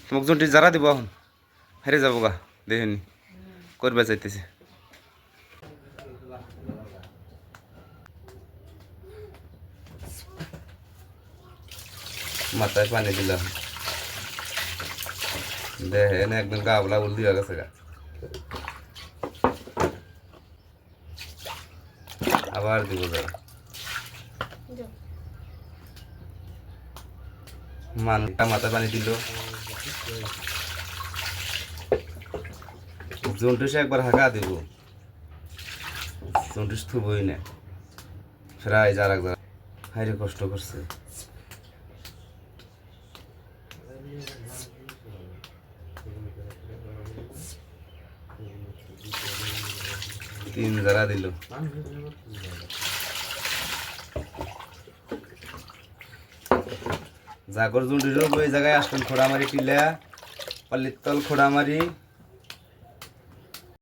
তোমাকে জন্টি যারা দিব এখন হেরে যাবো গা দেখেনি করবে চাইতেছে মাথায় পানি দিলাম দেখেন একদম গাবলা উল্লি হয়ে গেছে গা আবার দিব যারা মানটা মাথা পানি দিল জন্টুস একবার হাঁকা দিব জন্টুস থুবই না ফ্রাই যারা যারা হাইরে কষ্ট করছে তিন যারা দিল জাগর জুন্ডির ওই জায়গায় আসলেন খোড়ামারি টিলা পাল্লির তল খোড়ামারি